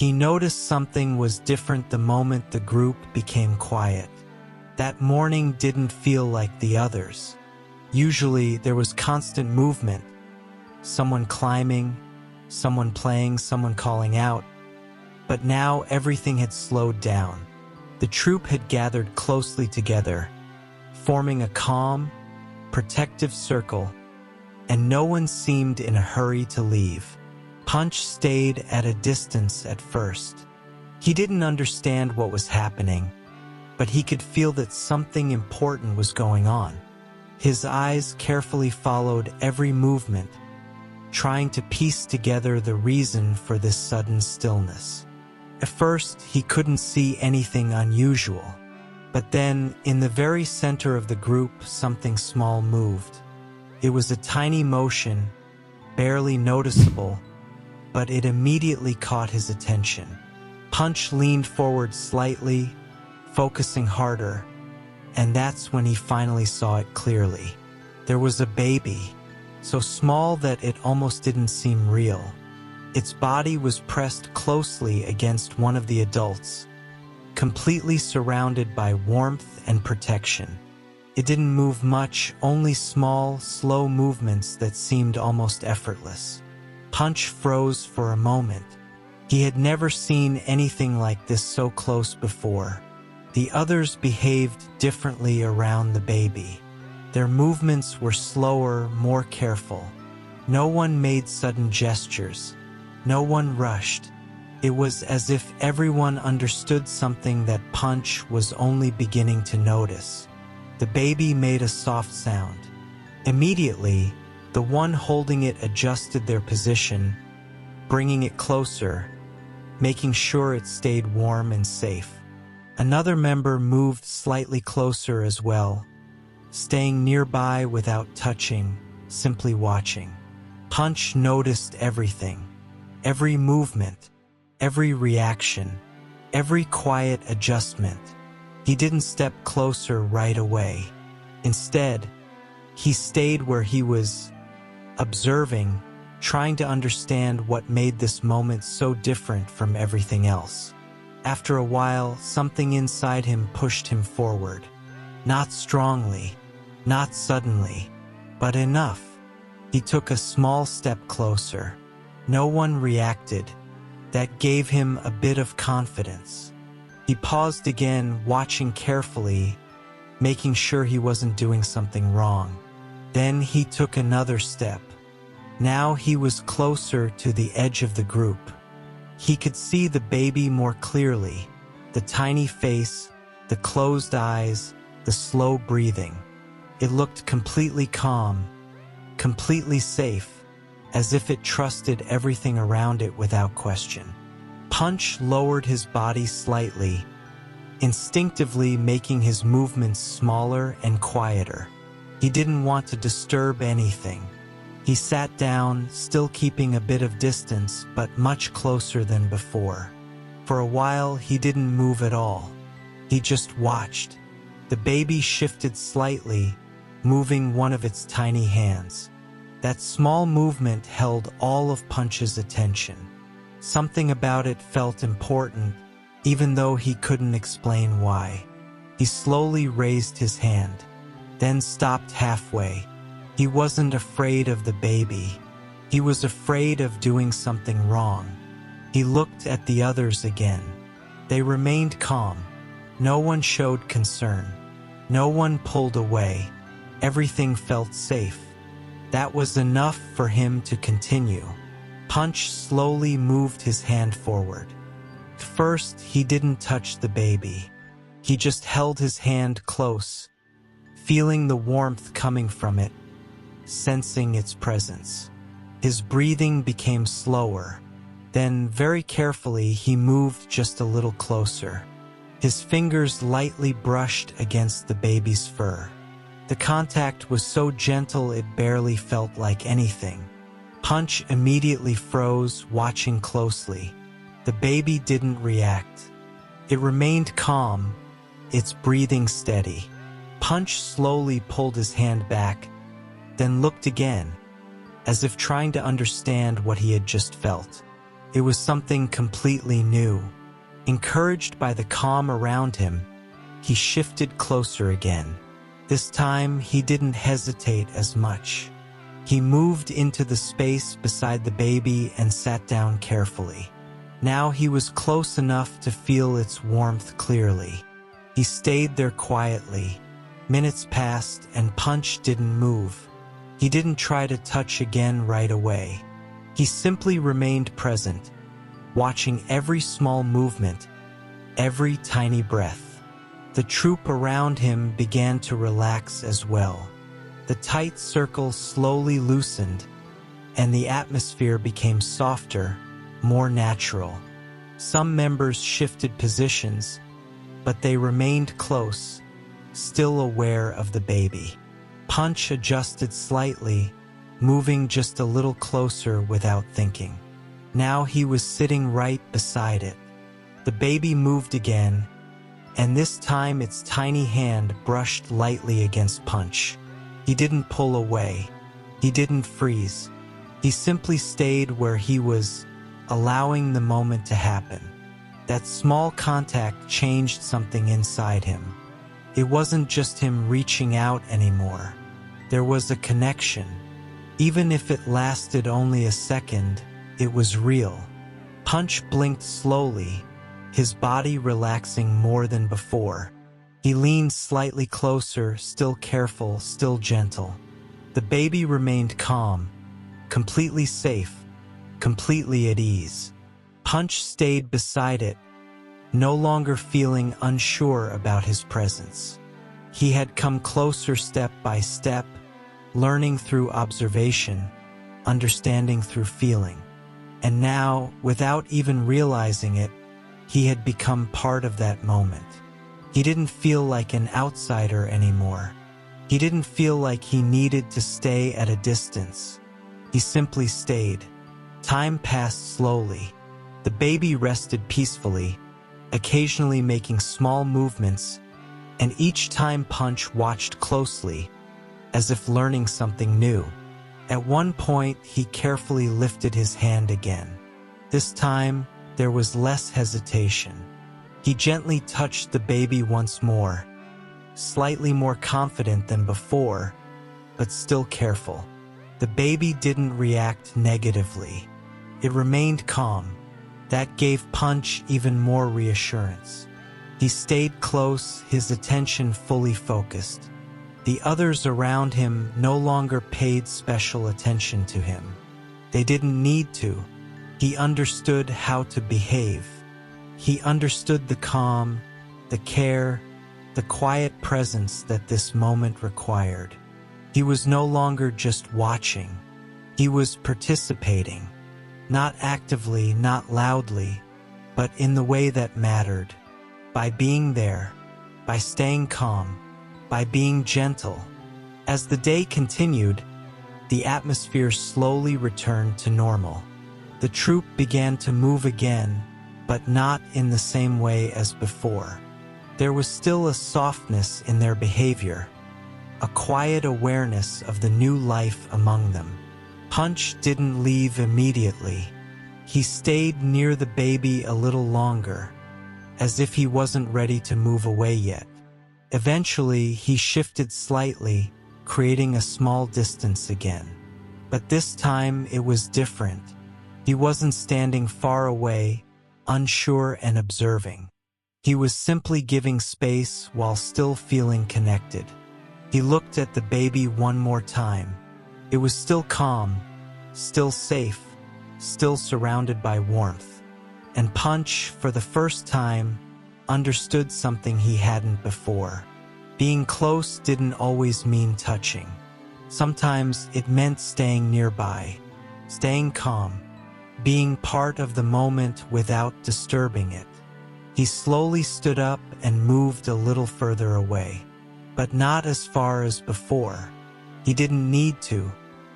He noticed something was different the moment the group became quiet. That morning didn't feel like the others. Usually there was constant movement. Someone climbing, someone playing, someone calling out. But now everything had slowed down. The troop had gathered closely together, forming a calm, protective circle, and no one seemed in a hurry to leave. Punch stayed at a distance at first. He didn't understand what was happening, but he could feel that something important was going on. His eyes carefully followed every movement, trying to piece together the reason for this sudden stillness. At first, he couldn't see anything unusual, but then, in the very center of the group, something small moved. It was a tiny motion, barely noticeable, but it immediately caught his attention. Punch leaned forward slightly, focusing harder, and that's when he finally saw it clearly. There was a baby, so small that it almost didn't seem real. Its body was pressed closely against one of the adults, completely surrounded by warmth and protection. It didn't move much, only small, slow movements that seemed almost effortless. Punch froze for a moment. He had never seen anything like this so close before. The others behaved differently around the baby. Their movements were slower, more careful. No one made sudden gestures. No one rushed. It was as if everyone understood something that Punch was only beginning to notice. The baby made a soft sound. Immediately, the one holding it adjusted their position, bringing it closer, making sure it stayed warm and safe. Another member moved slightly closer as well, staying nearby without touching, simply watching. Punch noticed everything, every movement, every reaction, every quiet adjustment. He didn't step closer right away. Instead, he stayed where he was, observing, trying to understand what made this moment so different from everything else. After a while, something inside him pushed him forward. Not strongly, not suddenly, but enough. He took a small step closer. No one reacted. That gave him a bit of confidence. He paused again, watching carefully, making sure he wasn't doing something wrong. Then he took another step. Now he was closer to the edge of the group. He could see the baby more clearly, the tiny face, the closed eyes, the slow breathing. It looked completely calm, completely safe, as if it trusted everything around it without question. Punch lowered his body slightly, instinctively making his movements smaller and quieter. He didn't want to disturb anything. He sat down, still keeping a bit of distance, but much closer than before. For a while, he didn't move at all. He just watched. The baby shifted slightly, moving one of its tiny hands. That small movement held all of Punch's attention. Something about it felt important, even though he couldn't explain why. He slowly raised his hand, then stopped halfway. He wasn't afraid of the baby. He was afraid of doing something wrong. He looked at the others again. They remained calm. No one showed concern. No one pulled away. Everything felt safe. That was enough for him to continue. Punch slowly moved his hand forward. First, he didn't touch the baby. He just held his hand close, feeling the warmth coming from it, sensing its presence. His breathing became slower. Then, very carefully, he moved just a little closer. His fingers lightly brushed against the baby's fur. The contact was so gentle it barely felt like anything. Punch immediately froze, watching closely. The baby didn't react. It remained calm, its breathing steady. Punch slowly pulled his hand back, then looked again, as if trying to understand what he had just felt. It was something completely new. Encouraged by the calm around him, he shifted closer again. This time, he didn't hesitate as much. He moved into the space beside the baby and sat down carefully. Now he was close enough to feel its warmth clearly. He stayed there quietly. Minutes passed and Punch didn't move. He didn't try to touch again right away. He simply remained present, watching every small movement, every tiny breath. The troop around him began to relax as well. The tight circle slowly loosened, and the atmosphere became softer, more natural. Some members shifted positions, but they remained close, still aware of the baby. Punch adjusted slightly, moving just a little closer without thinking. Now he was sitting right beside it. The baby moved again, and this time its tiny hand brushed lightly against Punch. He didn't pull away. He didn't freeze. He simply stayed where he was, allowing the moment to happen. That small contact changed something inside him. It wasn't just him reaching out anymore. There was a connection. Even if it lasted only a second, it was real. Punch blinked slowly, his body relaxing more than before. He leaned slightly closer, still careful, still gentle. The baby remained calm, completely safe, completely at ease. Punch stayed beside it, no longer feeling unsure about his presence. He had come closer step by step, learning through observation, understanding through feeling. And now, without even realizing it, he had become part of that moment. He didn't feel like an outsider anymore. He didn't feel like he needed to stay at a distance. He simply stayed. Time passed slowly. The baby rested peacefully, occasionally making small movements, and each time Punch watched closely, as if learning something new. At one point, he carefully lifted his hand again. This time, there was less hesitation. He gently touched the baby once more, slightly more confident than before, but still careful. The baby didn't react negatively. It remained calm. That gave Punch even more reassurance. He stayed close, his attention fully focused. The others around him no longer paid special attention to him. They didn't need to. He understood how to behave. He understood the calm, the care, the quiet presence that this moment required. He was no longer just watching. He was participating, not actively, not loudly, but in the way that mattered. By being there, by staying calm, by being gentle. As the day continued, the atmosphere slowly returned to normal. The troop began to move again, but not in the same way as before. There was still a softness in their behavior, a quiet awareness of the new life among them. Punch didn't leave immediately. He stayed near the baby a little longer, as if he wasn't ready to move away yet. Eventually, he shifted slightly, creating a small distance again. But this time, it was different. He wasn't standing far away, unsure and observing. He was simply giving space while still feeling connected. He looked at the baby one more time. It was still calm, still safe, still surrounded by warmth. And Punch, for the first time, understood something he hadn't before. Being close didn't always mean touching. Sometimes it meant staying nearby, staying calm, being part of the moment without disturbing it. He slowly stood up and moved a little further away, but not as far as before. He didn't need to,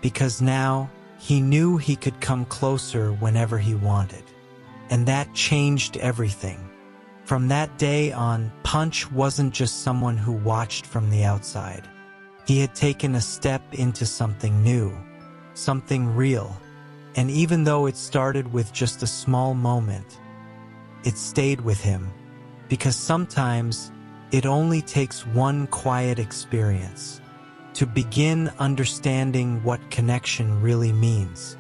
because now he knew he could come closer whenever he wanted. And that changed everything. From that day on, Punch wasn't just someone who watched from the outside. He had taken a step into something new, something real. And even though it started with just a small moment, it stayed with him, because sometimes it only takes one quiet experience to begin understanding what connection really means.